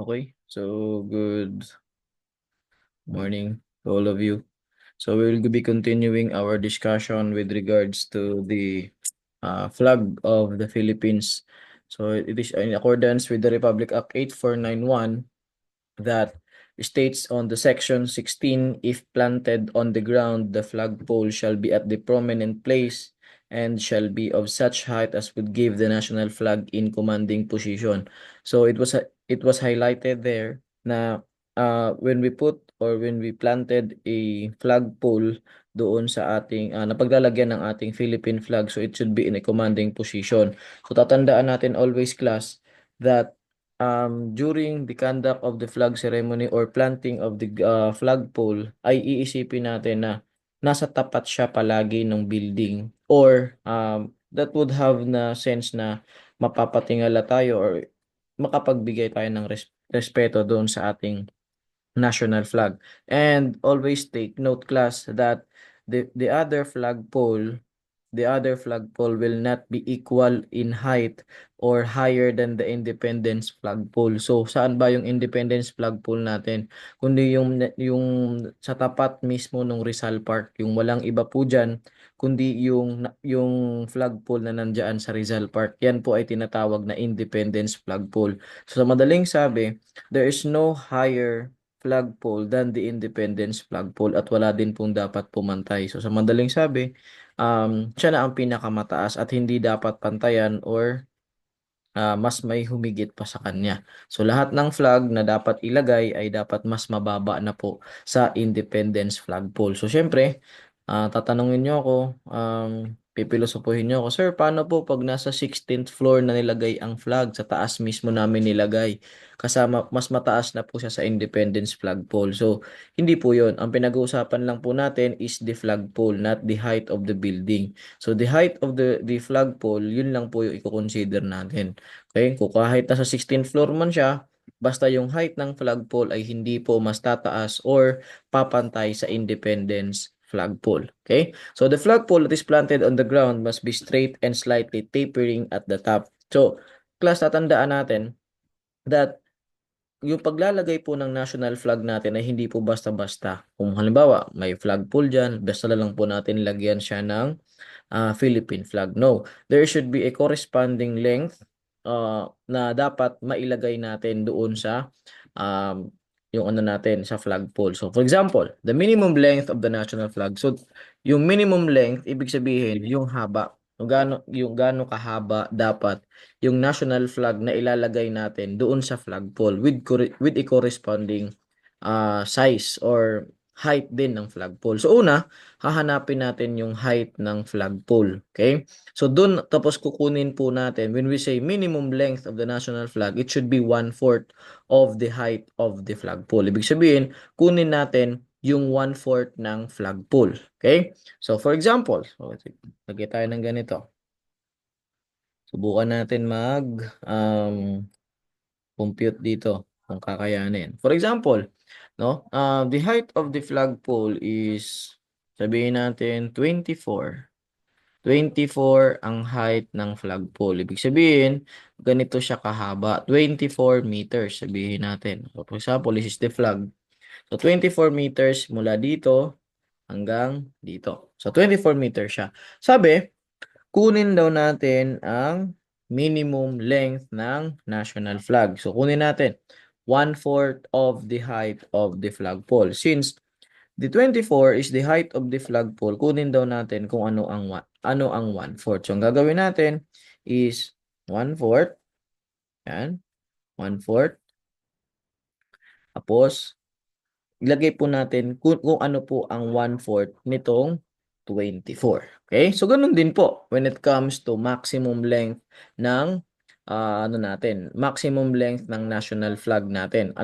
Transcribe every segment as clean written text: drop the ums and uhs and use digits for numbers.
Okay, so good morning to all of you. So we will be continuing our discussion with regards to the flag of the Philippines. So it is in accordance with the Republic Act 8491 that states on the section 16, if planted on the ground, the flagpole shall be at the prominent place and shall be of such height as would give the national flag in commanding position. So it was highlighted there na when we put or when we planted a flagpole doon sa ating napaglalagyan ng ating Philippine flag, so it should be in a commanding position. So tatandaan natin always, class, that during the conduct of the flag ceremony or planting of the flagpole ay iisipin natin na nasa tapat siya palagi ng building, or that would have na sense na mapapatingala tayo or makapagbigay tayo ng respeto doon sa ating national flag. And always take note, class, that the other flagpole will not be equal in height or higher than the Independence flagpole. So saan ba yung Independence flagpole natin? Kundi yung sa tapat mismo ng Rizal Park, yung walang iba po diyan, kundi yung flagpole na nandiyan sa Rizal Park. Yan po ay tinatawag na Independence flagpole. So sa madaling sabi, there is no higher flagpole than the Independence flagpole at wala din pong dapat pumantay. So sa madaling sabi, siya na ang pinakamataas at hindi dapat pantayan or mas may humigit pa sa kanya. So lahat ng flag na dapat ilagay ay dapat mas mababa na po sa Independence flagpole. So syempre, tatanungin niyo ako, pipilosopuhin niyo ako, sir, paano po pag nasa 16th floor na nilagay ang flag, sa taas mismo namin nilagay? Kasama, mas mataas na po siya sa Independence flagpole. So hindi po 'yon. Ang pinag-uusapan lang po natin is the flagpole, not the height of the building. So the height of the flagpole, yun lang po yung i-consider natin. Okay? Kung kahit nasa 16th floor man siya, basta yung height ng flagpole ay hindi po mas tataas or papantay sa Independence flagpole. Okay? So the flagpole that is planted on the ground must be straight and slightly tapering at the top. So, class, tatandaan natin that yung paglalagay po ng national flag natin ay hindi po basta-basta. Kung halimbawa, may flagpole dyan, basta na lang po natin lagyan siya ng Philippine flag. No, there should be a corresponding length na dapat mailagay natin doon sa yung ano natin sa flagpole. So for example, the minimum length of the national flag. So yung minimum length, ibig sabihin yung haba. Yung gaano kahaba dapat yung national flag na ilalagay natin doon sa flagpole with a corresponding size or height din ng flagpole. So una, hahanapin natin yung height ng flagpole. Okay? So dun, tapos kukunin po natin, when we say minimum length of the national flag, it should be 1/4 of the height of the flagpole. Ibig sabihin, kunin natin yung 1/4 ng flagpole. Okay? So for example, lagay tayo ng ganito. Subukan natin compute dito kung kakayanin. For example, no? The height of the flagpole is, sabihin natin 24. 24 ang height ng flagpole. Ibig sabihin, ganito siya kahaba. 24 meters, sabihin natin. So, for example, this is the flag. So, 24 meters mula dito hanggang dito. So, 24 meters siya. Sabi, kunin daw natin ang minimum length ng national flag. So, kunin natin 1/4 of the height of the flagpole. Since the 24 is the height of the flagpole, kunin daw natin kung ano ang 1/4. So, ang gagawin natin is 1/4. Yan. 1/4. Tapos, ilagay po natin kung ano po ang 1/4 nitong 24. Okay? So, ganun din po when it comes to maximum length ng maximum length ng national flag natin.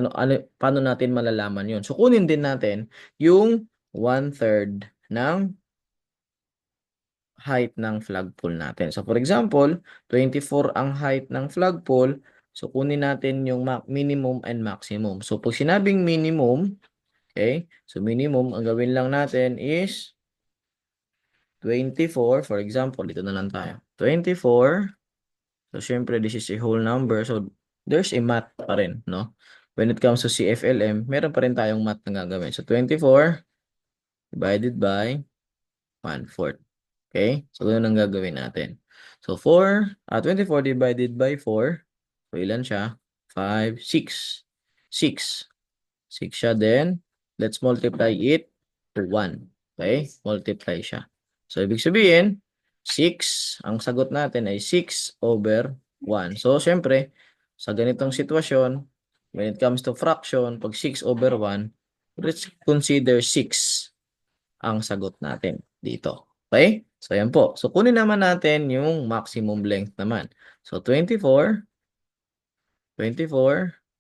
Paano natin malalaman yun? So, kunin din natin yung 1/3 ng height ng flagpole natin. So, for example, 24 ang height ng flagpole. So, kunin natin yung minimum and maximum. So, pag sinabing minimum, okay, so minimum, ang gawin lang natin is 24. For example, dito na lang tayo. 24. So, syempre, this is a whole number. So, there's a math pa rin, no? when it comes to CFLM, meron pa rin tayong math na gagawin. So, 24 divided by 1/4. Okay? So, ganun ang gagawin natin. So, 24 divided by 4. So, ilan siya? 5, 6. 6. 6 siya. Then, let's multiply it to 1. Okay? Multiply siya. So, ibig sabihin, 6, ang sagot natin ay 6/1. So, syempre, sa ganitong sitwasyon, when it comes to fraction, pag 6/1, let's consider 6 ang sagot natin dito. Okay? So, yan po. So, kunin naman natin yung maximum length naman. So, 24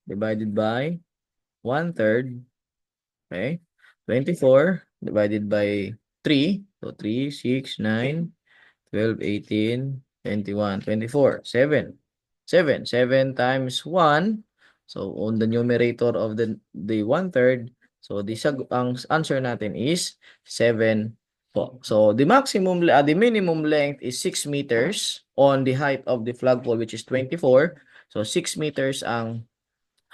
divided by 1/3. Okay? 24 divided by 3. So, 3, 6, 9, 12, 18, 21, 24. 7. 7 times 1. So, on the numerator of the 1/3. So, ang answer natin is 7 po. So, the minimum length is 6 meters on the height of the flagpole, which is 24. So, 6 meters ang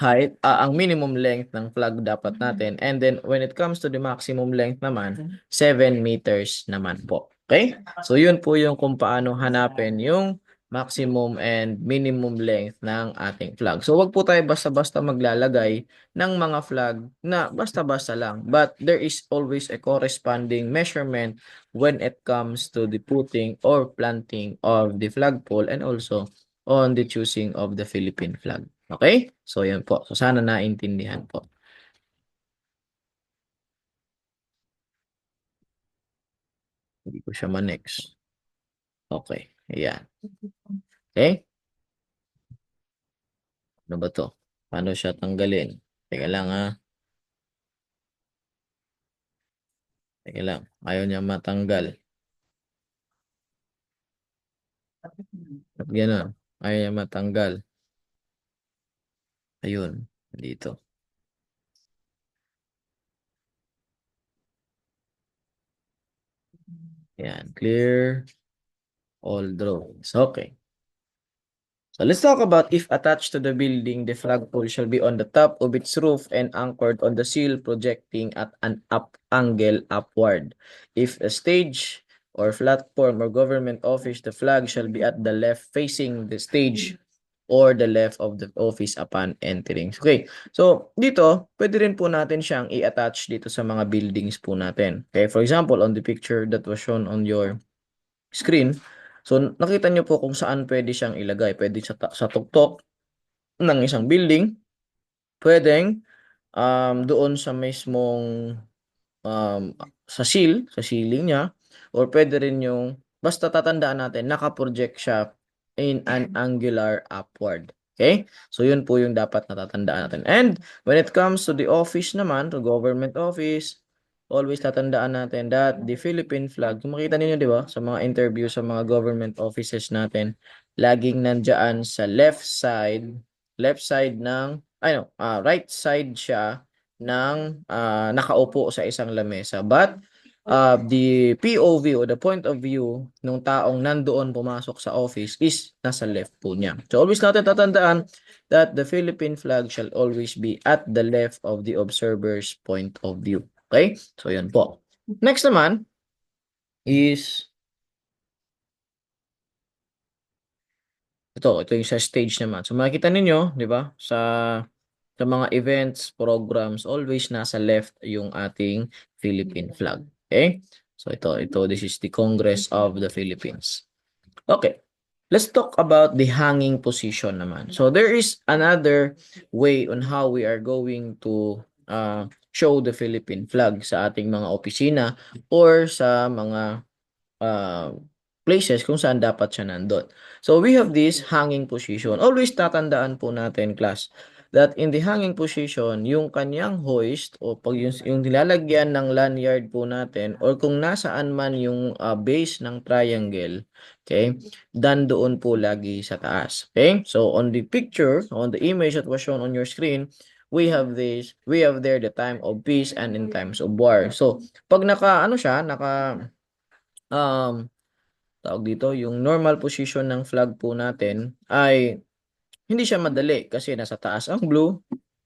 height, ang minimum length ng flag dapat natin. And then, when it comes to the maximum length naman, 7 meters naman po. Okay? So, yun po yung kung paano hanapin yung maximum and minimum length ng ating flag. So, wag po tayo basta-basta maglalagay ng mga flag na basta-basta lang. But there is always a corresponding measurement when it comes to the putting or planting of the flagpole and also on the choosing of the Philippine flag. Okay? So, yan po. So, sana naintindihan po. Hindi ko siya ma-next. Okay. Ayan. Okay? Ano ba to? Paano siya tanggalin? Teka lang ha. Teka lang. Ayaw niya matanggal. At gano'n. Ayaw niya matanggal. Ayun. Dito. Ayan. Clear all drawings. Okay. So let's talk about if attached to the building, the flagpole shall be on the top of its roof and anchored on the sill projecting at an up angle upward. If a stage or platform or government office, the flag shall be at the left facing the stage or the left of the office upon entering. Okay. So dito, pwede rin po natin siyang i-attach dito sa mga buildings po natin. Okay. For example, on the picture that was shown on your screen. So, nakita nyo po kung saan pwede siyang ilagay. Pwede sa tuktok ng isang building. Pwedeng doon sa mismong sa ceiling niya. Or pwede rin yung, basta tatandaan natin, nakaproject siya in an angular upward. Okay? So, yun po yung dapat natatandaan natin. And, when it comes to the office naman, to government office, always tatandaan natin that the Philippine flag, kung makita ninyo, di ba, sa mga interview sa mga government offices natin, laging nandyan sa left side ng, right side siya ng nakaupo sa isang lamesa. But, the POV or the point of view ng taong nandoon pumasok sa office is nasa left po niya. So, always natin tatandaan that the Philippine flag shall always be at the left of the observer's point of view. Okay? So, yun po. Next naman is ito yung sa stage naman. So, makikita ninyo, di ba? Sa mga events, programs, always nasa left yung ating Philippine flag. Okay? So, this is the Congress of the Philippines. Okay. Let's talk about the hanging position naman. So, there is another way on how we are going to show the Philippine flag sa ating mga opisina or sa mga places kung saan dapat siya nandun. So, we have this hanging position. Always tatandaan po natin, class, that in the hanging position, yung kanyang hoist o pag yung nilalagyan ng lanyard po natin or kung nasaan man yung base ng triangle, okay, dan doon po lagi sa taas. Okay? So, on the picture, on the image that was shown on your screen, we have there the time of peace and in times of war. So, pag tawag dito, yung normal position ng flag po natin ay hindi siya madali kasi nasa taas ang blue,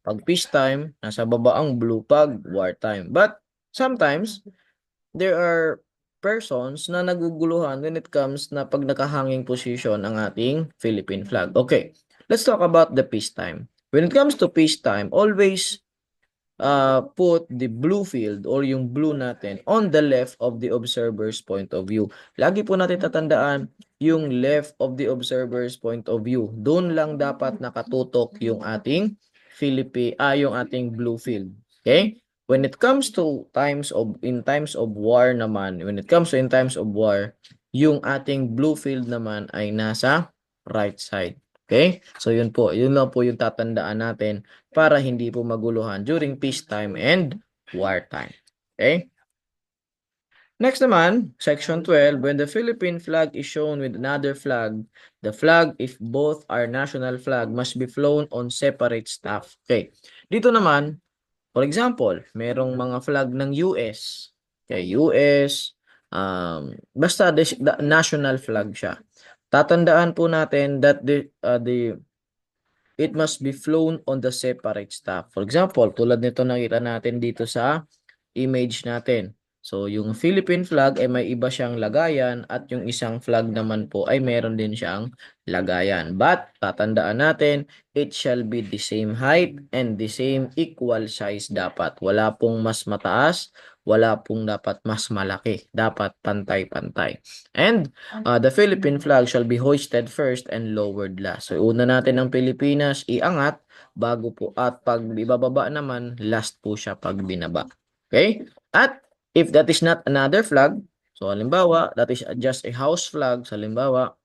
Pag peacetime, nasa baba ang blue. Pag wartime. But sometimes, there are persons na naguguluhan when it comes na pag nakahanging position ang ating Philippine flag. Okay, let's talk about the peacetime. When it comes to peacetime, always put the blue field or yung blue natin on the left of the observer's point of view. Lagi po natin tatandaan yung left of the observer's point of view. Doon lang dapat nakatutok yung ating yung ating blue field. Okay? When it comes to in times of war naman, in times of war, yung ating blue field naman ay nasa right side. Okay? So yun po, yun lang po yung tatandaan natin para hindi po maguluhan during peacetime and wartime. Okay? Next naman, section 12, when the Philippine flag is shown with another flag, the flag, if both are national flag, must be flown on separate staff. Okay. Dito naman, for example, merong mga flag ng US. Okay, US, basta the national flag siya. Tatandaan po natin that it must be flown on the separate staff. For example, tulad nito nakita natin dito sa image natin. So, yung Philippine flag ay may iba siyang lagayan at yung isang flag naman po ay meron din siyang lagayan. But, tatandaan natin, it shall be the same height and the same equal size dapat. Wala pong mas mataas, wala pong dapat mas malaki. Dapat pantay-pantay. And, the Philippine flag shall be hoisted first and lowered last. So, una natin ang Pilipinas, iangat, bago po, at pag ibababa naman, last po siya pag binaba. Okay? At if that is not another flag, so halimbawa, that is just a house flag, so halimbawa,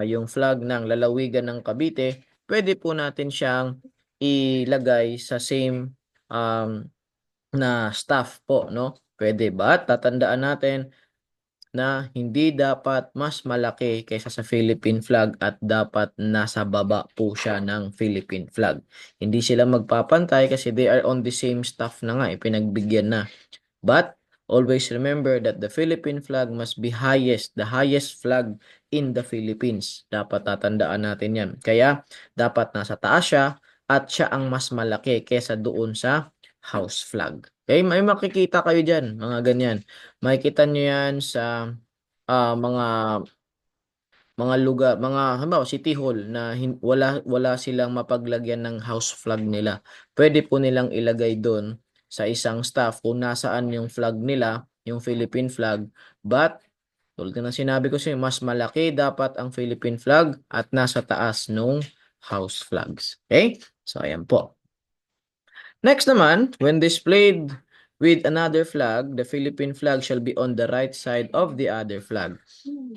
yung flag ng lalawigan ng Cavite, pwede po natin siyang ilagay sa same na staff po, no? Pwede ba? Tatandaan natin na hindi dapat mas malaki kaysa sa Philippine flag at dapat nasa baba po siya ng Philippine flag. Hindi sila magpapantay kasi they are on the same staff na nga, ipinagbigyan na. But always remember that the Philippine flag must be the highest flag in the Philippines. Dapat tatandaan natin yan. Kaya dapat nasa taas siya at siya ang mas malaki kesa doon sa house flag. Okay, may makikita kayo dyan, mga ganyan. Makikita nyo yan sa mga lugar, halimbawa City Hall na wala silang mapaglagyan ng house flag nila. Pwede po nilang ilagay doon sa isang staff kung nasaan yung flag nila, yung Philippine flag. But tulad ng sinabi ko sa inyo, mas malaki dapat ang Philippine flag at nasa taas nung house flags. Okay? So ayan po. Next naman, when displayed with another flag, the Philippine flag shall be on the right side of the other flag.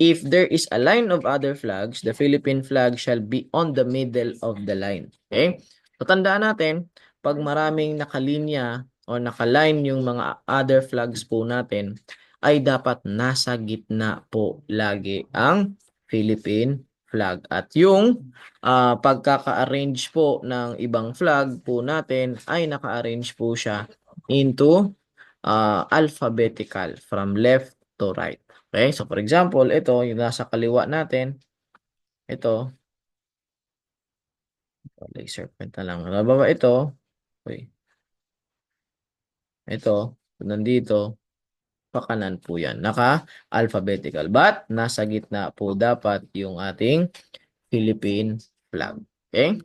If there is a line of other flags, the Philippine flag shall be on the middle of the line. Okay? So, tandaan natin, pag maraming nakalinya o nakaline yung mga other flags po natin, ay dapat nasa gitna po lagi ang Philippine flag. At yung pagkaka-arrange po ng ibang flag po natin ay naka-arrange po siya into alphabetical from left to right. Okay? So, for example, ito, yung nasa kaliwa natin, ito, laser point na lang. Nababa ito, okay. Ito, nandito, pakanan po yan. Naka-alphabetical. But, nasa gitna po dapat yung ating Philippine flag. Okay?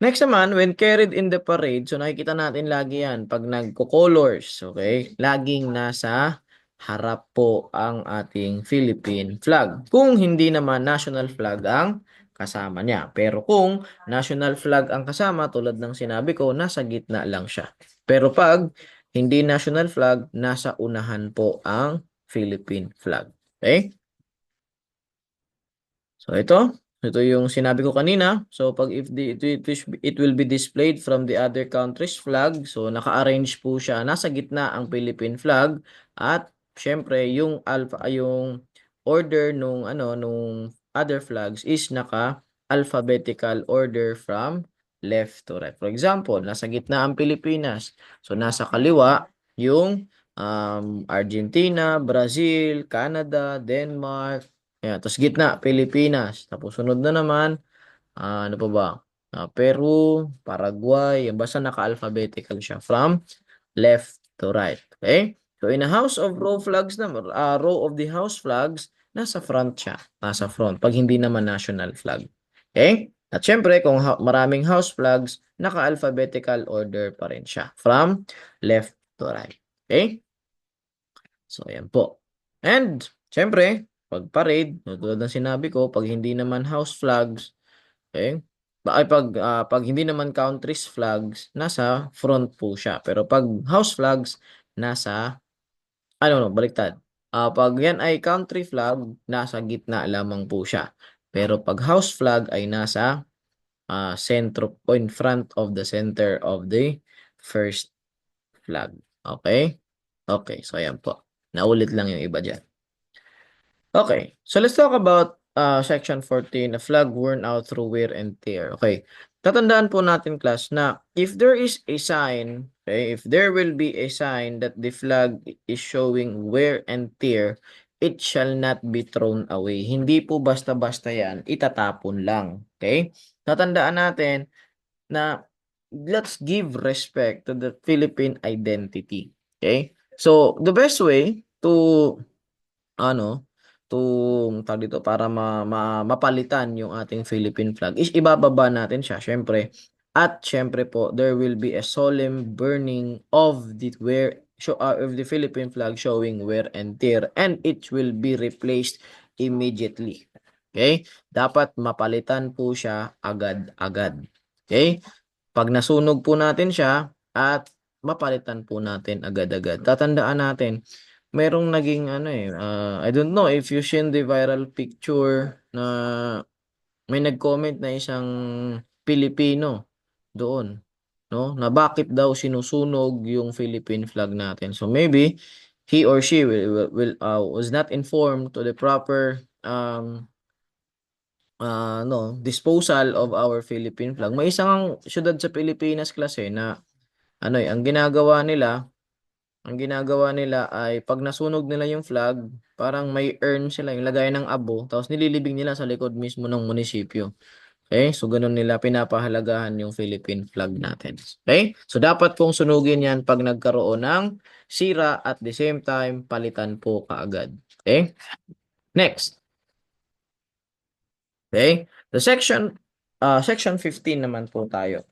Next naman, when carried in the parade, so nakikita natin lagi yan pag nagko-colors, okay? Laging nasa harap po ang ating Philippine flag. Kung hindi naman national flag ang kasama niya. Pero kung national flag ang kasama, tulad ng sinabi ko, nasa gitna lang siya. Pero pag hindi national flag, nasa unahan po ang Philippine flag. Okay? So ito yung sinabi ko kanina. So pag it will be displayed from the other country's flag. So naka-arrange po siya. Nasa gitna ang Philippine flag at syempre yung order nung other flags is naka-alphabetical order from left to right. For example, nasa gitna ang Pilipinas. So nasa kaliwa yung Argentina, Brazil, Canada, Denmark. Ayan, tapos gitna, Pilipinas. Tapos sunod na naman, ano pa ba? Peru, Paraguay, basta naka-alphabetical siya from left to right. Okay? So in a house of row flags naman, row of the house flags, nasa front siya. Nasa front. Pag hindi naman national flag. Okay? At syempre, kung maraming house flags, naka-alphabetical order pa rin siya. From left to right. Okay? So, ayan po. And, syempre, pag parade, tulad ng sinabi ko, pag hindi naman house flags, okay? Pag hindi naman countries flags, nasa front po siya. Pero pag house flags, nasa, no, baliktad. Pag yan ay country flag, nasa gitna lamang po siya. Pero pag house flag ay nasa center o in front of the center of the first flag. Okay? Okay, so ayan po. Naulit lang yung iba dyan. Okay, so let's talk about section 14, a flag worn out through wear and tear. Okay, tatandaan po natin class na if there is a sign, okay, if there will be a sign that the flag is showing wear and tear, it shall not be thrown away. Hindi po basta-basta yan, itatapon lang. Okay, tatandaan natin na let's give respect to the Philippine identity. Okay, so the best way to ano, tawag dito, para mapalitan yung ating Philippine flag is ibababa natin siya, syempre. At syempre po, there will be a solemn burning of the Philippine flag showing wear and tear, and it will be replaced immediately. Okay? Dapat mapalitan po siya agad-agad. Okay? Pag nasunog po natin siya at mapalitan po natin agad-agad. Tatandaan natin, merong naging I don't know if you seen the viral picture na may nag-comment na isang Pilipino doon, no? Na bakit daw sinusunog yung Philippine flag natin. So maybe he or she was not informed to the proper disposal of our Philippine flag. May isang syudad sa Pilipinas klase na ang ginagawa nila ay pag nasunog nila yung flag, parang may urn sila, yung lagay ng abo, tapos nililibing nila sa likod mismo ng munisipyo. Okay? So, ganun nila pinapahalagahan yung Philippine flag natin. Okay? So, dapat pong sunugin yan pag nagkaroon ng sira at the same time, palitan po kaagad. Okay? Next. Okay? Section 15 naman po tayo.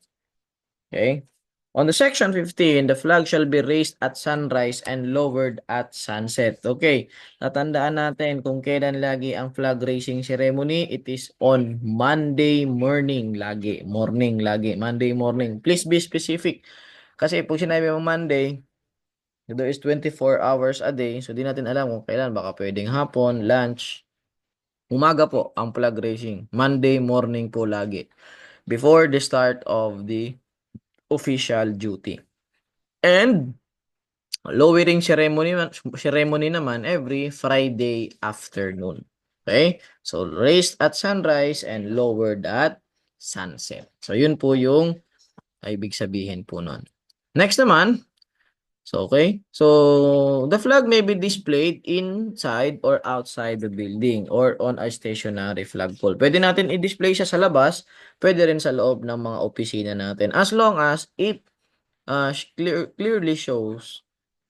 Okay? On the section 15, the flag shall be raised at sunrise and lowered at sunset. Okay, tatandaan natin kung kailan lagi ang flag raising ceremony. It is on Monday morning lagi. Monday morning. Please be specific. Kasi pag sinabi mo Monday, there is 24 hours a day. So, di natin alam kung kailan. Baka pwedeng hapon, lunch. Umaga po ang flag raising. Monday morning po lagi. Before the start of the official duty. And lowering ceremony naman every Friday afternoon. Okay? So raised at sunrise and lowered at sunset. So yun po yung ibig sabihin po nun. Next naman, okay. So the flag may be displayed inside or outside the building or on a stationary flagpole. Pwede natin i-display siya sa labas, pwede rin sa loob ng mga opisina natin as long as it clearly shows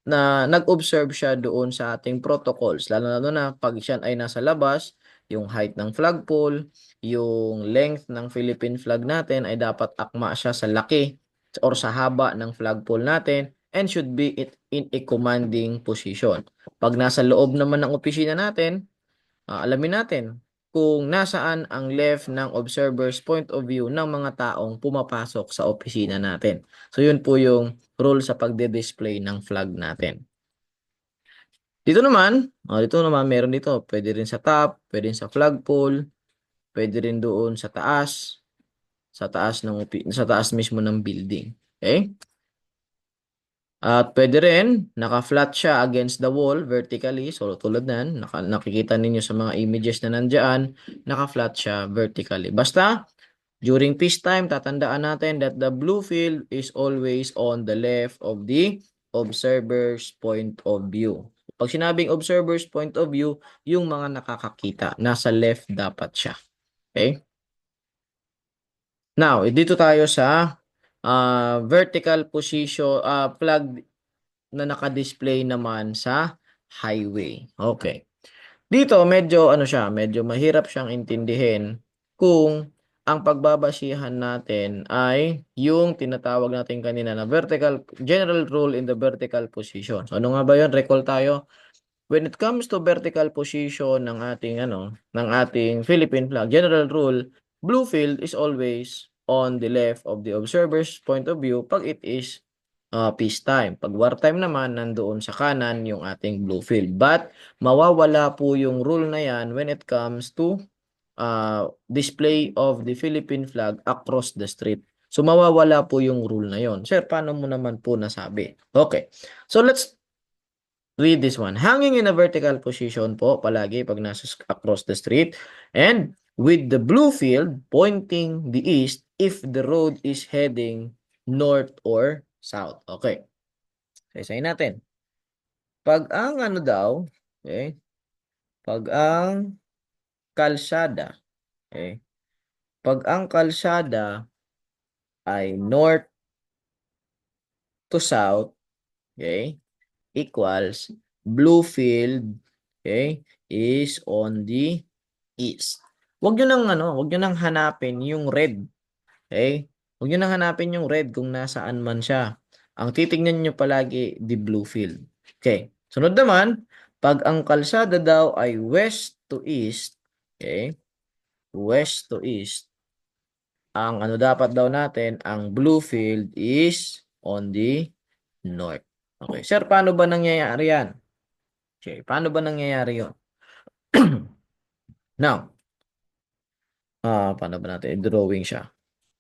na nag-observe siya doon sa ating protocols, lalo na pag siya ay nasa labas, yung height ng flagpole, yung length ng Philippine flag natin ay dapat akma siya sa laki or sa haba ng flagpole natin and should be in a commanding position. Pag nasa loob naman ng opisina natin, alamin natin kung nasaan ang left ng observer's point of view ng mga taong pumapasok sa opisina natin. So yun po yung rule sa pagde-display ng flag natin. Dito naman meron dito, pwede rin sa top, pwede rin sa flagpole, pwede rin doon sa taas mismo ng building. Okay? At pwede rin, naka-flat siya against the wall vertically. So tulad nan, nakikita ninyo sa mga images na nandiyan, naka-flat siya vertically. Basta, during peacetime, tatandaan natin that the blue field is always on the left of the observer's point of view. Pag sinabing observer's point of view, yung mga nakakakita, nasa left dapat siya. Okay? Now, dito tayo sa vertical position flag na naka-display naman sa highway. Okay. Dito medyo ano siya, medyo mahirap siyang intindihin kung ang pagbabasihan natin ay yung tinatawag natin kanina na vertical general rule in the vertical position. So, ano nga ba 'yun? Recall tayo. When it comes to vertical position ng ating ng ating Philippine flag, general rule, blue field is always on the left of the observer's point of view pag it is peacetime. Pag wartime naman, nandoon sa kanan yung ating blue field. But mawawala po yung rule na yan when it comes to display of the Philippine flag across the street. So mawawala po yung rule na yon. Sir, paano mo naman po nasabi? Okay. So let's read this one. Hanging in a vertical position po palagi pag nasa across the street and with the blue field pointing the east if the road is heading north or south. Okay. Isa-isahin natin. Pag ang ano daw, okay? Pag ang kalsada, okay? Pag ang kalsada ay north to south, okay? Equals blue field, okay, is on the east. Wag niyo nang hanapin yung red, okay? Wag niyo nang hanapin yung red kung nasaan man siya. Ang titingnan niyo palagi the blue field. Okay. Sunod naman, pag ang kalsada daw ay west to east, okay? West to east, ang ano dapat daw natin, ang blue field is on the north. Okay. Sir, paano ba nangyayari yan? Okay, paano ba nangyayari yun? Now, paano ba natin i-drawing siya?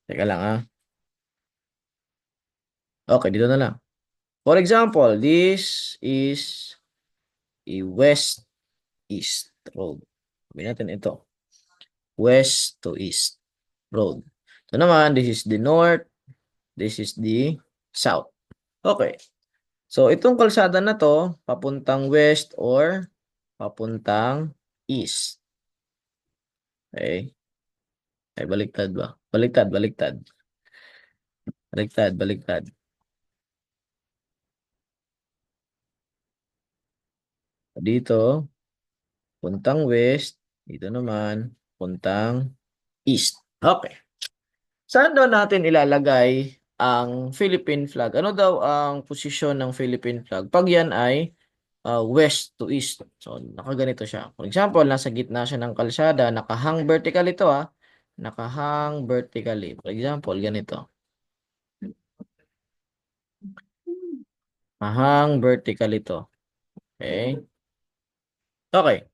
Teka lang Okay, dito na lang. For example, this is a west-east road. Sabihin natin ito. West to east road. So naman, this is the north. This is the south. Okay. So, itong kalsada na to, papuntang west or papuntang east. Okay. Ay, baliktad ba? Baliktad, baliktad. Baliktad, baliktad. Dito, puntang west. Dito naman, puntang east. Okay. Saan daw natin ilalagay ang Philippine flag? Ano daw ang posisyon ng Philippine flag? Pag yan ay west to east. So, nakaganito siya. For example, nasa gitna siya ng kalsada, nakahang vertical ito Nakahang vertically. For example, ganito. Nakahang vertical ito. Okay? Okay.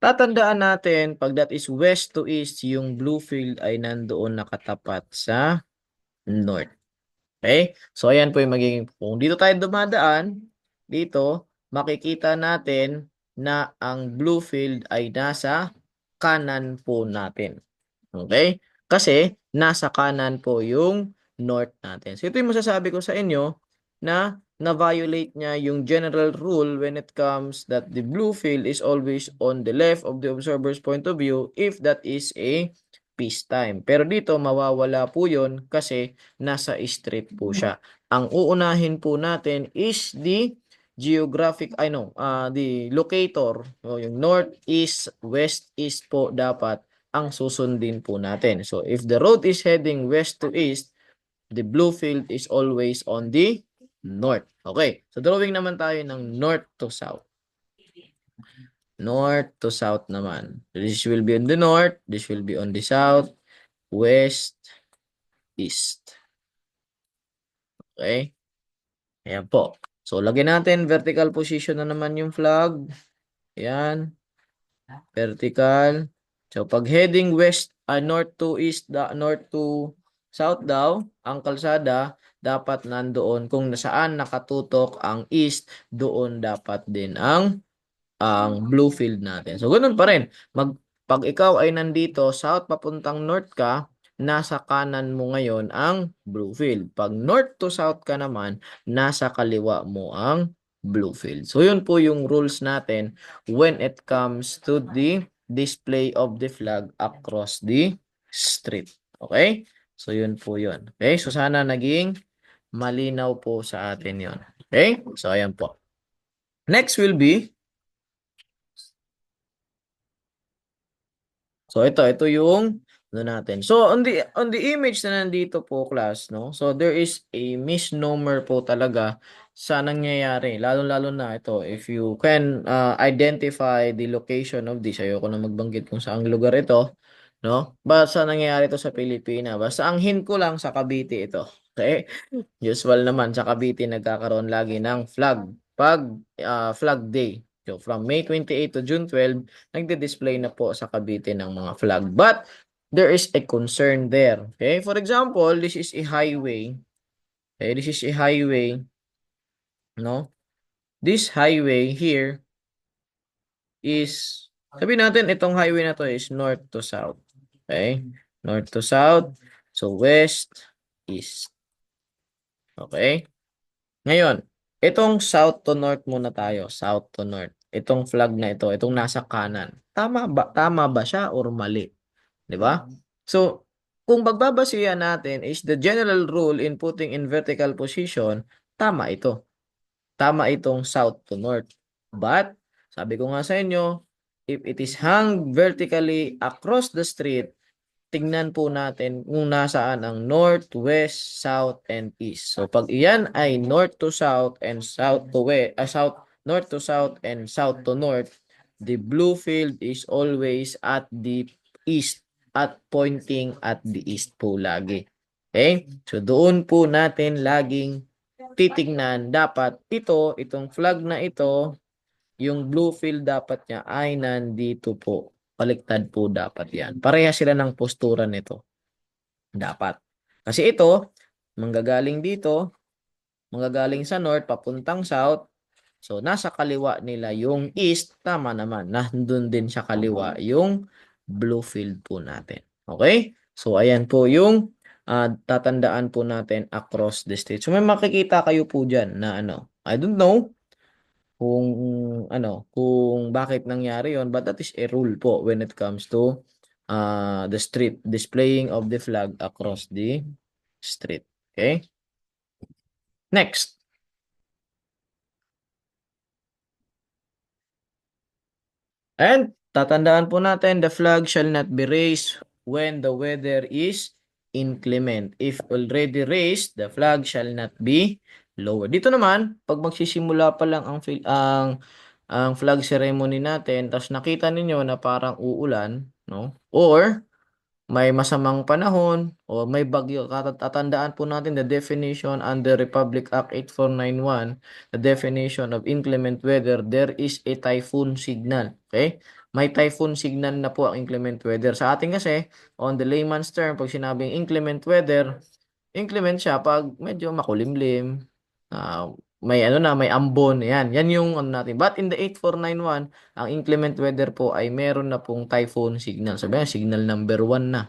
Tatandaan natin, pag that is west to east, yung blue field ay nandoon nakatapat sa north. Okay? So, ayan po yung magiging, kung dito tayo dumadaan, dito, makikita natin na ang blue field ay nasa kanan po natin. Okay? Kasi, nasa kanan po yung north natin. So, ito yung masasabi ko sa inyo na na-violate niya yung general rule when it comes that the blue field is always on the left of the observer's point of view if that is a peacetime. Pero dito, mawawala po yun kasi nasa street po siya. Ang uunahin po natin is the geographic, the locator. So, yung north, east, west, east po dapat ang susundin po natin. So, if the road is heading west to east, the blue field is always on the north. Okay. So, drawing naman tayo ng north to south. North to south naman. This will be on the north. This will be on the south. West, east. Okay. Ayan po. So, lagyan natin vertical position na naman yung flag. Ayan. Vertical. So, pag heading west, north to east, north to south daw, ang kalsada, dapat nandoon. Kung nasaan nakatutok ang east, doon dapat din ang blue field natin. So, ganun pa rin. Pag ikaw ay nandito, south papuntang north ka, nasa kanan mo ngayon ang blue field. Pag north to south ka naman, nasa kaliwa mo ang blue field. So, yun po yung rules natin when it comes to the display of the flag across the street. Okay? So, yun po yun. Okay? So, sana naging malinaw po sa atin yun. Okay? So, ayan po. Next will be, so ito yung ano natin. So on the image na nandito po class, no? So there is a misnomer po talaga sa nangyayari. Lalo-lalo na ito if you can identify the location of this. Ayoko na magbanggit kung saang lugar ito, no? Basta nangyayari ito sa Pilipinas. Basta ang hint ko lang sa Cavite ito. Okay? Usual naman sa Cavite nagkakaroon lagi ng flag day. So from May 28 to June 12, nagde-display na po sa Cavite ng mga flag. But there is a concern there. Okay? For example, this is a highway. Okay, this is a highway, no? This highway here is sabihin natin itong highway na to is north to south. Okay? North to south. So west, east. Okay? Ngayon, itong south to north muna tayo. South to north. Itong flag na ito, itong nasa kanan. Tama ba siya or mali? 'Di ba? So, kung magbabasihan natin is the general rule in putting in vertical position, tama ito. Tama itong south to north. But, sabi ko nga sa inyo, if it is hung vertically across the street, tingnan po natin kung nasaan ang north, west, south, and east. So, pag iyan ay north to south and south to west, north to south and south to north, the blue field is always at the east at pointing at the east po lagi. Okay? So, doon po natin laging titingnan. Dapat itong flag na ito, yung blue field dapat niya ay nandito po. Baliktad po dapat yan. Pareha sila ng postura nito. Dapat. Kasi ito, manggagaling dito, manggagaling sa north, papuntang south. So, nasa kaliwa nila yung east. Tama naman. Nandun din sa kaliwa yung blue field po natin. Okay? So, ayan po yung tatandaan po natin across the state. So, may makikita kayo po dyan na ano, I don't know, kung kung bakit nangyari yon, but that is a rule po when it comes to the street displaying of the flag across the street. Okay? Next. And tatandaan po natin, the flag shall not be raised when the weather is inclement. If already raised, the flag shall not be lowered. Dito naman, pag magsisimula pa lang ang flag ceremony natin, tapos nakita ninyo na parang uulan, no? Or may masamang panahon o may bagyo. Tatandaan po natin the definition under Republic Act 8491, the definition of inclement weather, there is a typhoon signal. Okay? May typhoon signal na po ang inclement weather. Sa atin kasi, on the layman's term, pag sinabing inclement weather, inclement siya pag medyo makulimlim, may ambon, yan. Yan yung ano natin. But in the 8491, ang inclement weather po ay meron na pong typhoon signal. Sabi nga, signal number 1 na.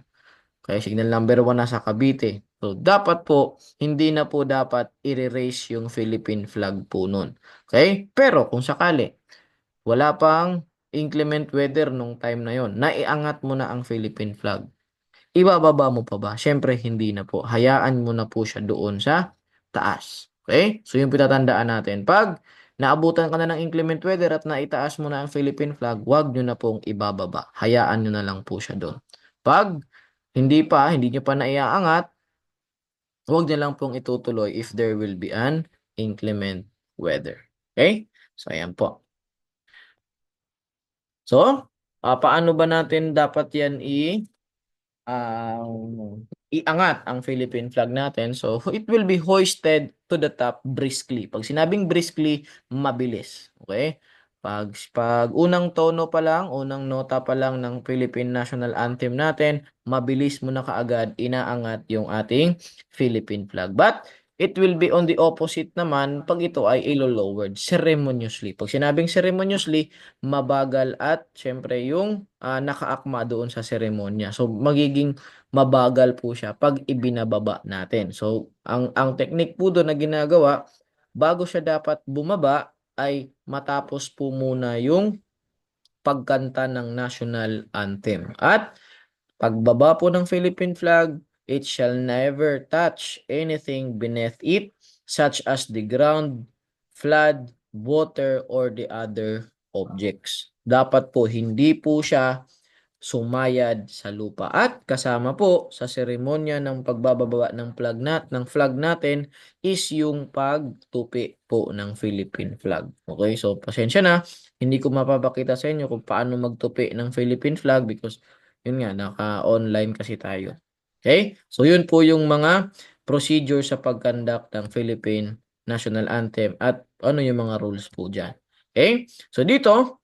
Kaya signal number 1 na sa Cavite. So, dapat po, hindi na po dapat i-erase yung Philippine flag po nun. Okay? Pero kung sakali, wala pang inclement weather nung time na yon, naiangat mo na ang Philippine flag. Ibababa mo pa ba? Siyempre, hindi na po. Hayaan mo na po siya doon sa taas. Okay? So, yung pitatandaan natin. Pag naabutan ka na ng inclement weather at naitaas mo na ang Philippine flag, wag nyo na pong ibababa. Hayaan nyo na lang po siya doon. Pag hindi nyo pa naiaangat, wag nyo lang pong itutuloy if there will be an inclement weather. Okay? So, ayan po. So, paano ba natin dapat yan iangat ang Philippine flag natin? So, it will be hoisted to the top briskly. Pag sinabing briskly, mabilis. Okay? Pag unang tono pa lang, unang nota pa lang ng Philippine National Anthem natin, mabilis mo na kaagad inaangat yung ating Philippine flag. But, it will be on the opposite naman pag ito ay ilo-lowered ceremoniously. Pag sinabing ceremoniously, mabagal at syempre yung nakaakma doon sa seremonya. So magiging mabagal po siya pag ibinababa natin. So ang technique po doon na ginagawa, bago siya dapat bumaba ay matapos po muna yung pagkanta ng national anthem. At pagbaba po ng Philippine flag, It shall never touch anything beneath it, such as the ground, flood, water, or the other objects. Dapat po hindi po siya sumayad sa lupa. At kasama po sa seremonya ng pagbababa ng flag natin is yung pagtupi po ng Philippine flag. Okay, so pasensya na, hindi ko mapapakita sa inyo kung paano magtupi ng Philippine flag because yun nga, naka-online kasi tayo. Okay, so yun po yung mga procedure sa pag-conduct ng Philippine National Anthem at ano yung mga rules po dyan. Okay, so dito,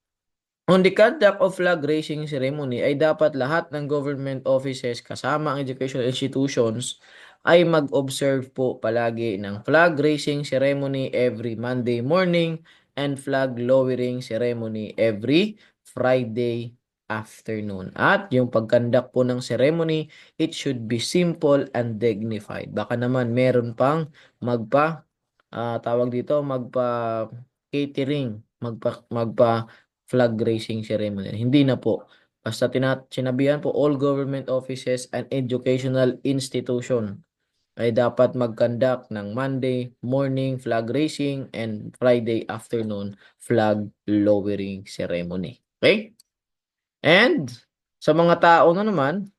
on the conduct of flag raising ceremony ay dapat lahat ng government offices kasama ang educational institutions ay mag-observe po palagi ng flag raising ceremony every Monday morning and flag lowering ceremony every Friday afternoon. At yung pag-conduct po ng ceremony, it should be simple and dignified. Baka naman meron pang tawag dito, magpa-catering, magpa flag raising ceremony. Hindi na po. Basta sinabihan po all government offices and educational institution ay dapat mag-conduct ng Monday morning flag raising and Friday afternoon flag lowering ceremony. Okay? And sa mga tao na naman,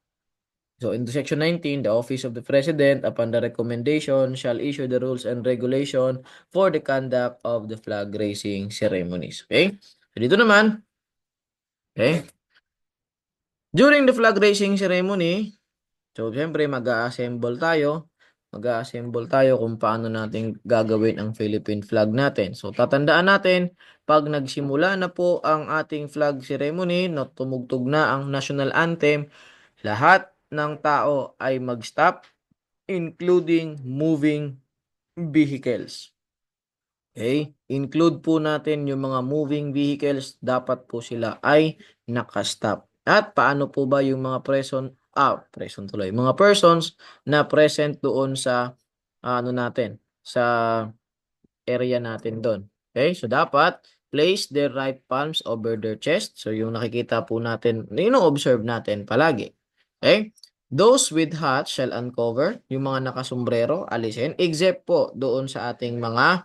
so in the section 19, the office of the president upon the recommendation shall issue the rules and regulation for the conduct of the flag raising ceremonies. Okay? So dito naman, okay? During the flag raising ceremony, so siyempre mag-a-assemble tayo. Mag-a-assemble tayo kung paano natin gagawin ang Philippine flag natin. So tatandaan natin, pag nagsimula na po ang ating flag ceremony, no, tumugtog na ang national anthem, lahat ng tao ay mag-stop, including moving vehicles. Okay? Include po natin yung mga moving vehicles, dapat po sila ay nakastop. At paano po ba yung mga mga persons na present doon sa sa area natin doon. Okay? So dapat place their right palms over their chest. So yung nakikita po natin, ino-observe natin palagi. Okay? Those with hats shall uncover, yung mga nakasombrero, alisin, except po doon sa ating mga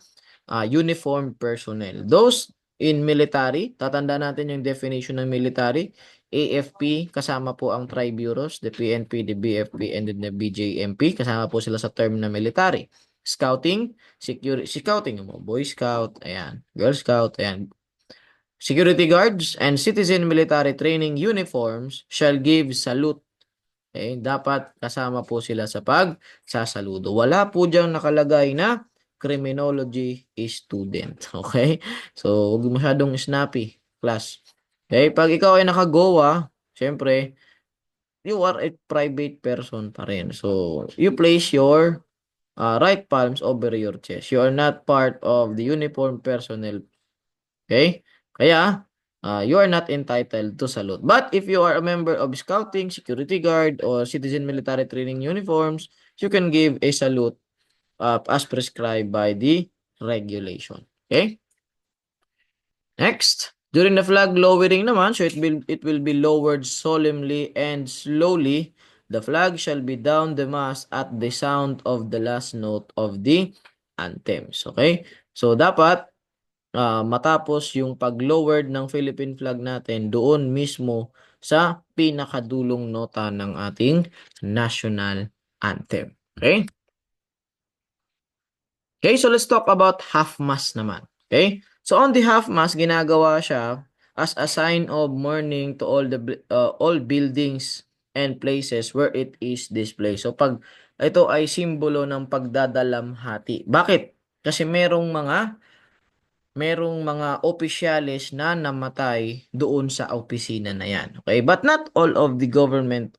uniformed personnel. Those in military, tatanda natin yung definition ng military, AFP, kasama po ang tri-bureaus, the PNP, the BFP, and then the BJMP, kasama po sila sa term na military. Scouting, scouting, Boy Scout, ayan, Girl Scout, ayan. Security guards and citizen military training uniforms shall give salute. Okay, dapat kasama po sila sa pagsasaludo. Wala po diyang nakalagay na criminology student. Okay? So, huwag masyadong snappy, class. Okay? Pag ikaw ay naka-GOA, syempre, you are a private person pa rin. So, you place your right palms over your chest. You are not part of the uniformed personnel. Okay? Kaya, you are not entitled to salute. But if you are a member of scouting, security guard, or citizen military training uniforms, you can give a salute as prescribed by the regulation. Okay? Next, during the flag lowering naman, so it will be lowered solemnly and slowly. The flag shall be down the mast at the sound of the last note of the anthems. Okay? So, dapat matapos yung pag-lowered ng Philippine flag natin doon mismo sa pinakadulong nota ng ating national anthem. Okay? Okay, so let's talk about half mast naman. Okay? So on the half mast, ginagawa siya as a sign of mourning to all buildings and places where it is displayed. So pag ito ay simbolo ng pagdadalamhati. Bakit? Kasi merong mga opisyales na namatay doon sa opisina na yan. Okay? But not all of the government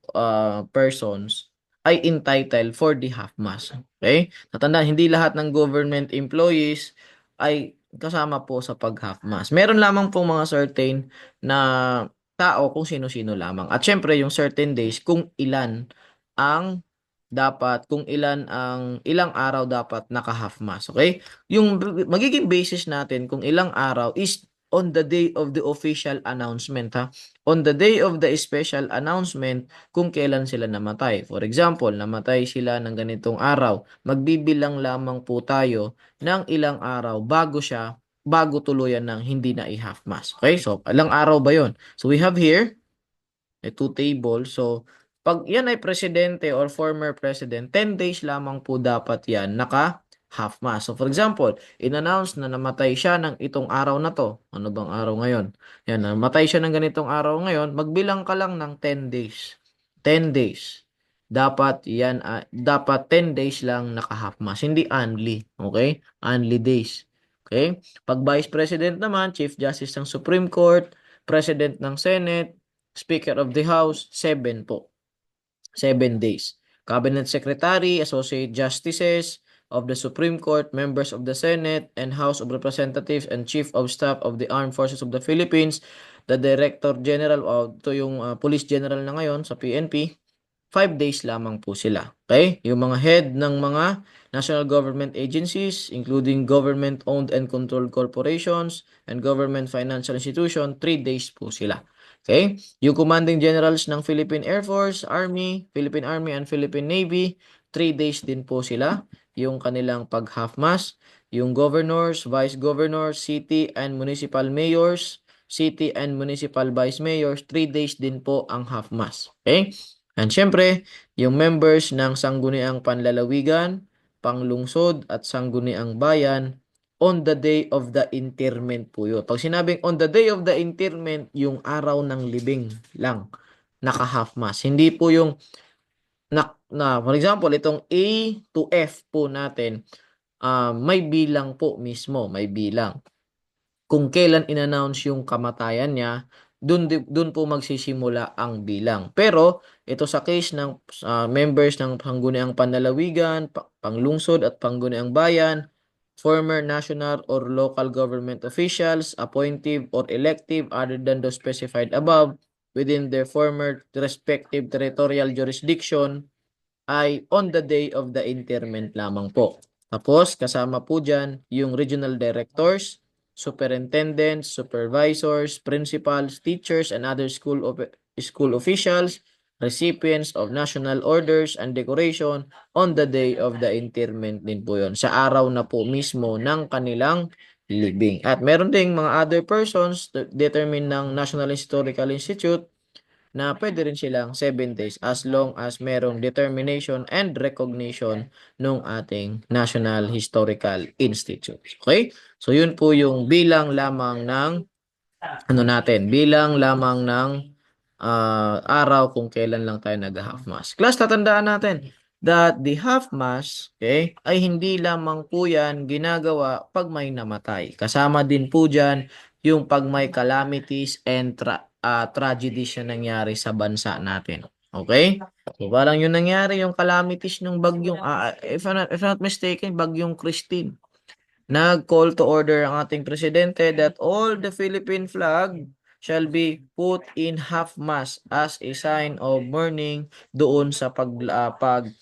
persons ay entitled for the half mast. Okay? Tatandaan, hindi lahat ng government employees ay kasama po sa pag-half mast. Meron lamang po mga certain na tao kung sino-sino lamang. At syempre, yung certain days kung ilang araw dapat naka-half mast. Okay? Yung magiging basis natin kung ilang araw is on the day of the official announcement, ha? On the day of the special announcement, kung kailan sila namatay. For example, namatay sila ng ganitong araw. Magbibilang lamang po tayo ng ilang araw bago tuluyan ng hindi na i-half mass. Okay? So, ilang araw ba yon? So, we have here two tables. So, pag yan ay presidente or former president, 10 days lamang po dapat yan naka half mass. So, for example, in-announce na namatay siya ng itong araw na to. Ano bang araw ngayon? Yan, namatay siya ng ganitong araw ngayon, magbilang ka lang ng 10 days. 10 days. Dapat yan, dapat 10 days lang naka half mass, hindi only. Okay? Only days. Okay? Pag Vice President naman, Chief Justice ng Supreme Court, President ng Senate, Speaker of the House, 7 po. 7 days. Cabinet Secretary, Associate Justices of the Supreme Court, members of the Senate and House of Representatives and Chief of Staff of the Armed Forces of the Philippines, the Director General, ito yung Police General na ngayon sa PNP, 5 days lamang po sila. Okay? Yung mga head ng mga national government agencies, including government-owned and controlled corporations and government financial institution, 3 days po sila. Okay? Yung commanding generals ng Philippine Air Force, Army, Philippine Army, and Philippine Navy, 3 days din po sila yung kanilang pag-half mass. Yung governors, vice governors, city and municipal mayors, city and municipal vice mayors, 3 days din po ang half mass. Okay? And syempre, yung members ng Sangguniang Panlalawigan, Panglungsod at Sangguniang Bayan, on the day of the interment po yun. Pag sinabing on the day of the interment, yung araw ng libing lang, naka-half mass. Hindi po yung, for example, itong A to F po natin, may bilang po mismo, may bilang. Kung kailan in-announce yung kamatayan niya, dun po magsisimula ang bilang. Pero ito sa case ng members ng Sangguniang Panlalawigan, Panglungsod at Pangguniang Bayan, former national or local government officials, appointive or elective other than those specified above within their former respective territorial jurisdiction, ay on the day of the interment lamang po. Tapos, kasama po dyan yung regional directors, superintendents, supervisors, principals, teachers, and other school officials, recipients of national orders and decoration on the day of the interment din po yon, sa araw na po mismo ng kanilang libing. At meron ding mga other persons determined ng National Historical Institute na pwede rin silang 7 days as long as merong determination and recognition ng ating National Historical Institute. Okay? So yun po yung bilang lamang ng bilang lamang ng araw kung kailan lang tayo nag-half mass. Class, tatandaan natin that the half mass, okay, ay hindi lamang po yan ginagawa pag may namatay. Kasama din po dyan yung pag may calamities and tragedies na nangyari sa bansa natin. Okay? So, parang yung nangyari, yung calamities ng bagyong, if I'm not mistaken, bagyong Christine. Nag-call to order ang ating presidente that all the Philippine flag shall be put in half mast as a sign of mourning doon sa pagdaan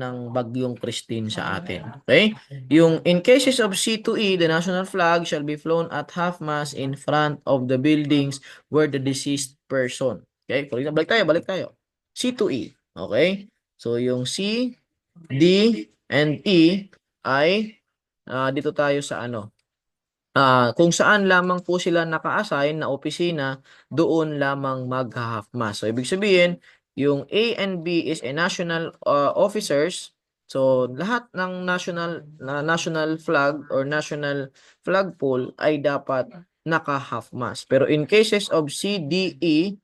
ng bagyong Christine sa atin. Okay? Yung in cases of C2E, the national flag shall be flown at half mast in front of the buildings where the deceased person. Okay? For example, balik tayo. C2E. Okay? So yung C, D, and E ay dito tayo sa kung saan lamang po sila naka-assign na opisina, doon lamang mag-half mass. So ibig sabihin, yung A and B is a national officers. So lahat ng national flag or national flagpole ay dapat naka-half mass. Pero in cases of C, D, E,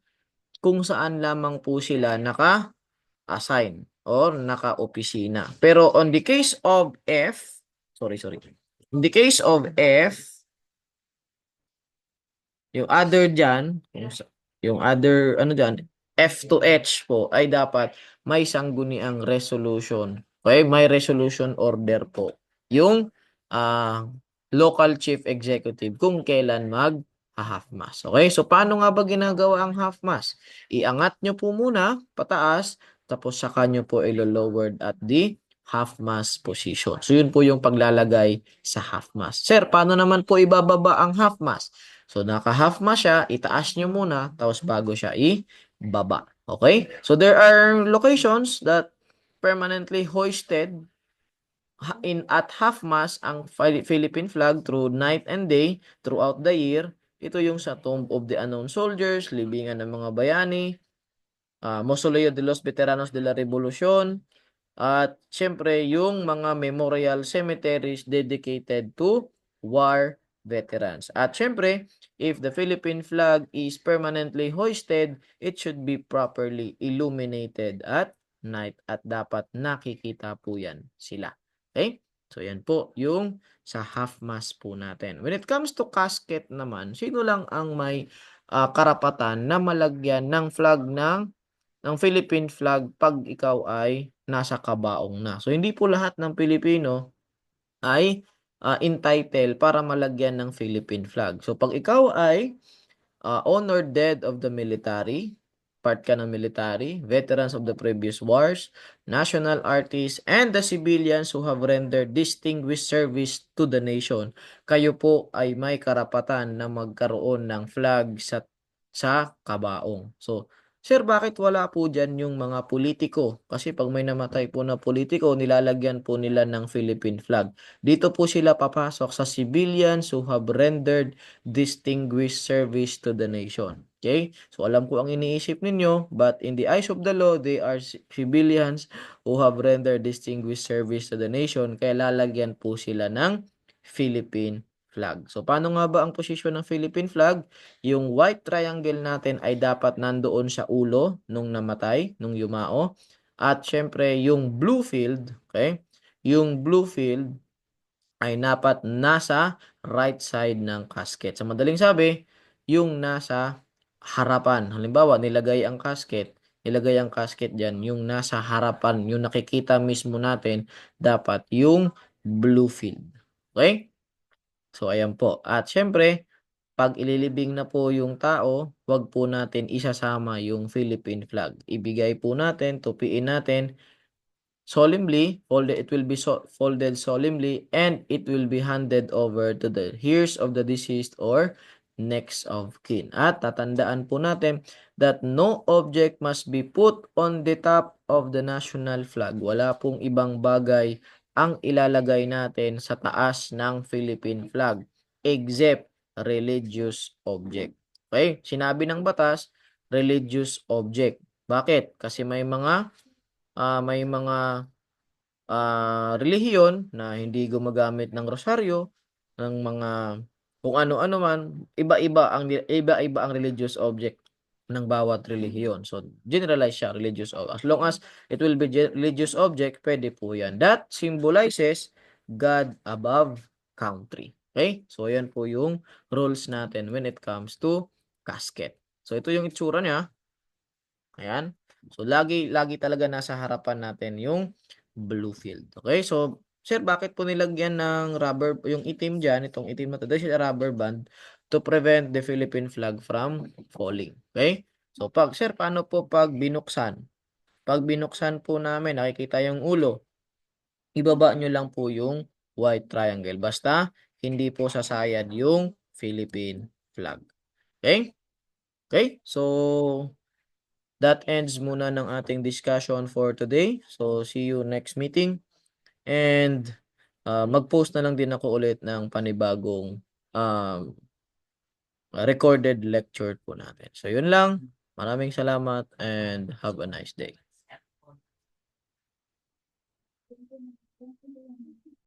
kung saan lamang po sila naka-assign or naka-opisina. Pero on the case of F, sorry. In the case of F, yung other dyan, yung other, F to H po, ay dapat may sangguniang resolution. Okay? May resolution order po. Yung local chief executive kung kailan half mass. Okay? So, paano nga ba ginagawa ang half mass? Iangat nyo po muna, pataas, tapos saka nyo po ilo-lowered at the half-mast position. So, yun po yung paglalagay sa half-mast. Sir, paano naman po ibababa ang half-mast? So, naka-half-mast siya, itaas nyo muna, tapos bago siya ibaba. Okay? So, there are locations that permanently hoisted at half-mast ang Philippine flag through night and day throughout the year. Ito yung sa Tomb of the Unknown Soldiers, libingan ng mga bayani, Mausoleo de los Veteranos de la Revolucion, at syempre yung mga memorial cemeteries dedicated to war veterans. At syempre, if the Philippine flag is permanently hoisted, it should be properly illuminated at night at dapat nakikita po yan sila. Okay? So yan po yung sa half-mast po natin. When it comes to casket naman, sino lang ang may karapatan na malagyan ng flag ng Philippine flag pag ikaw ay nasa kabaong na. So, hindi po lahat ng Pilipino ay entitled para malagyan ng Philippine flag. So, pag ikaw ay honored dead of the military, part ka ng military, veterans of the previous wars, national artists, and the civilians who have rendered distinguished service to the nation. Kayo po ay may karapatan na magkaroon ng flag sa kabaong. So, sir, bakit wala po dyan yung mga politiko? Kasi pag may namatay po na politiko, nilalagyan po nila ng Philippine flag. Dito po sila papasok sa civilians who have rendered distinguished service to the nation. Okay? So, alam ko ang iniisip ninyo, but in the eyes of the law, they are civilians who have rendered distinguished service to the nation, kaya lalagyan po sila ng Philippine flag. So, paano nga ba ang posisyon ng Philippine flag? Yung white triangle natin ay dapat nandoon sa ulo nung namatay, nung yumao. At syempre, yung blue field, okay? Yung blue field ay dapat nasa right side ng casket. Sa madaling sabi, yung nasa harapan. Halimbawa, nilagay ang casket dyan, yung nasa harapan, yung nakikita mismo natin, dapat yung blue field. Okay? So, ayan po. At syempre, pag ililibing na po yung tao, wag po natin isasama yung Philippine flag. Ibigay po natin, tupiin natin, solemnly, it will be folded solemnly, and it will be handed over to the heirs of the deceased or next of kin. At tatandaan po natin that no object must be put on the top of the national flag. Wala pong ibang bagay ang ilalagay natin sa taas ng Philippine flag except religious object. Okay? Sinabi ng batas, religious object. Bakit? Kasi may mga relihiyon na hindi gumagamit ng rosaryo, ng mga kung ano-ano man, iba-iba ang religious object ng bawat relihiyon. So, generalize siya, religious object. As long as it will be religious object, pwede po yan. That symbolizes God above country. Okay? So, yan po yung rules natin when it comes to casket. So, ito yung itsura niya. Ayan. So, lagi talaga nasa harapan natin yung blue field. Okay? So, sir, bakit po nilagyan ng rubber, yung itim dyan, itong itim na to, this is a rubber band to prevent the Philippine flag from falling. Okay? So, sir, paano po pag binuksan? Pag binuksan po namin, nakikita yung ulo, ibaba nyo lang po yung white triangle. Basta, hindi po sasayad yung Philippine flag. Okay? Okay? So, that ends muna ng ating discussion for today. So, see you next meeting. And mag-post na lang din ako ulit ng panibagong recorded lecture po natin. So, yun lang. Maraming salamat and have a nice day.